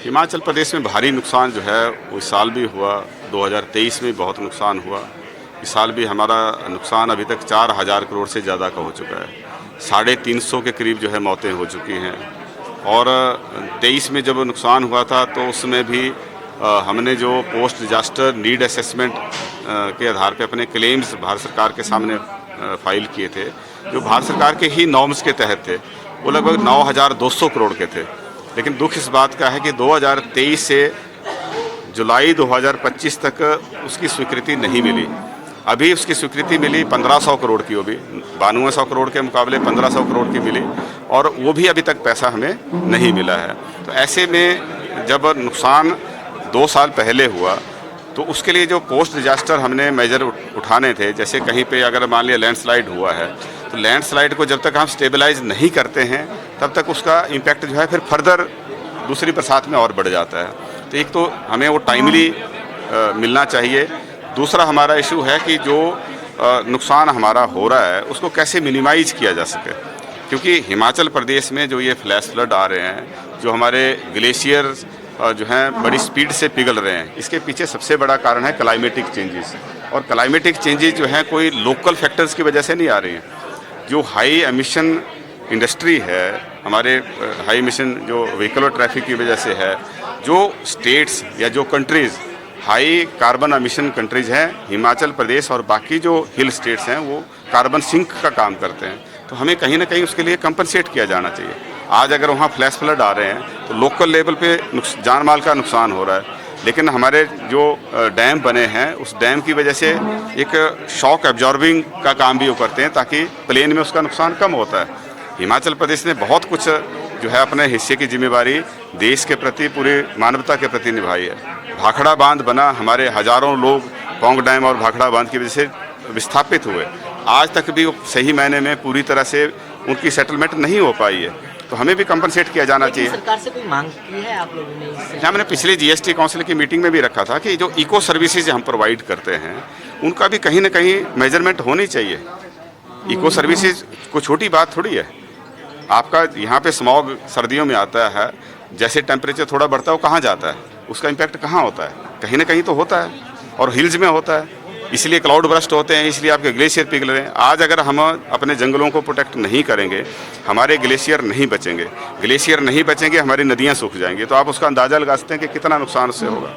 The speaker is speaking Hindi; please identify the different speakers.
Speaker 1: हिमाचल प्रदेश में भारी नुकसान जो है वो इस साल भी हुआ, 2023 में बहुत नुकसान हुआ। इस साल भी हमारा नुकसान अभी तक 4,000 करोड़ से ज़्यादा का हो चुका है। 350 के करीब जो है मौतें हो चुकी हैं। और 23 में जब नुकसान हुआ था तो उसमें भी हमने जो पोस्ट डिजास्टर नीड असेसमेंट के आधार पे अपने क्लेम्स भारत सरकार के सामने फाइल किए थे, जो भारत सरकार के ही नॉर्म्स के तहत थे, वो लगभग 9,200 करोड़ के थे। लेकिन दुख इस बात का है कि 2023 से जुलाई 2025 तक उसकी स्वीकृति नहीं मिली। अभी उसकी स्वीकृति मिली 1500 करोड़ की, वो भी 9200 करोड़ के मुकाबले 1500 करोड़ की मिली, और वो भी अभी तक पैसा हमें नहीं मिला है। तो ऐसे में जब नुकसान 2 साल पहले हुआ तो उसके लिए जो पोस्ट डिजास्टर हमने मेजर उठाने थे, जैसे कहीं पे अगर मान लिया लैंडस्लाइड हुआ है तो लैंडस्लाइड को जब तक हम स्टेबलाइज नहीं करते हैं तब तक उसका इम्पैक्ट जो है फिर फर्दर दूसरी बरसात में और बढ़ जाता है। तो एक तो हमें वो टाइमली मिलना चाहिए। दूसरा हमारा इशू है कि जो नुकसान हमारा हो रहा है उसको कैसे मिनिमाइज किया जा सके, क्योंकि हिमाचल प्रदेश में जो ये फ्लैश फ्लड आ रहे हैं, जो हमारे ग्लेशियर जो हैं बड़ी स्पीड से पिघल रहे हैं, इसके पीछे सबसे बड़ा कारण है क्लाइमेटिक चेंजेस। और क्लाइमेटिक चेंजेस जो हैं कोई लोकल फैक्टर्स की वजह से नहीं आ रही हैं। जो हाई एमिशन इंडस्ट्री है, हमारे हाई एमिशन जो व्हीकल और ट्रैफिक की वजह से है, जो स्टेट्स या जो countries high carbon emission countries हैं, हिमाचल प्रदेश और बाकी जो हिल स्टेट्स हैं, वो कार्बन सिंक का काम करते हैं। तो हमें कहीं ना कहीं उसके लिए कंपनसेट किया जाना चाहिए। आज अगर वहाँ फ्लैश फ्लड आ रहे हैं तो लोकल लेवल पे जान माल का नुकसान हो रहा है, लेकिन हमारे जो डैम बने हैं उस डैम की वजह से एक शॉक एब्जॉर्बिंग का काम भी वो करते हैं, ताकि प्लेन में उसका नुकसान कम होता है। हिमाचल प्रदेश ने बहुत कुछ जो है अपने हिस्से की जिम्मेवारी देश के प्रति, पूरी मानवता के प्रति निभाई है। भाखड़ा बांध बना, हमारे हज़ारों लोग पौंग डैम और भाखड़ा बांध की वजह से विस्थापित हुए। आज तक भी सही मायने में पूरी तरह से उनकी सेटलमेंट नहीं हो पाई है। तो हमें भी कंपनसेट किया जाना चाहिए।
Speaker 2: सरकार से कोई मांग की है आप लोगों ने इससे?
Speaker 1: हमने पिछले जीएसटी काउंसिल की मीटिंग में भी रखा था कि जो इको सर्विसेज हम प्रोवाइड करते हैं उनका भी कहीं ना कहीं मेजरमेंट होनी चाहिए। इको सर्विसेज कोई छोटी बात थोड़ी है। आपका यहाँ पे स्मॉग सर्दियों में आता है, जैसे टेम्परेचर थोड़ा बढ़ता है वो कहाँ जाता है, उसका इम्पैक्ट कहाँ होता है? कहीं ना कहीं तो होता है, और हिल्स में होता है। इसलिए क्लाउड बर्स्ट होते हैं, इसलिए आपके ग्लेशियर पिघल रहे हैं। आज अगर हम अपने जंगलों को प्रोटेक्ट नहीं करेंगे, हमारे ग्लेशियर नहीं बचेंगे। ग्लेशियर नहीं बचेंगे, हमारी नदियाँ सूख जाएंगी। तो आप उसका अंदाज़ा लगा सकते हैं कि कितना नुकसान उससे होगा।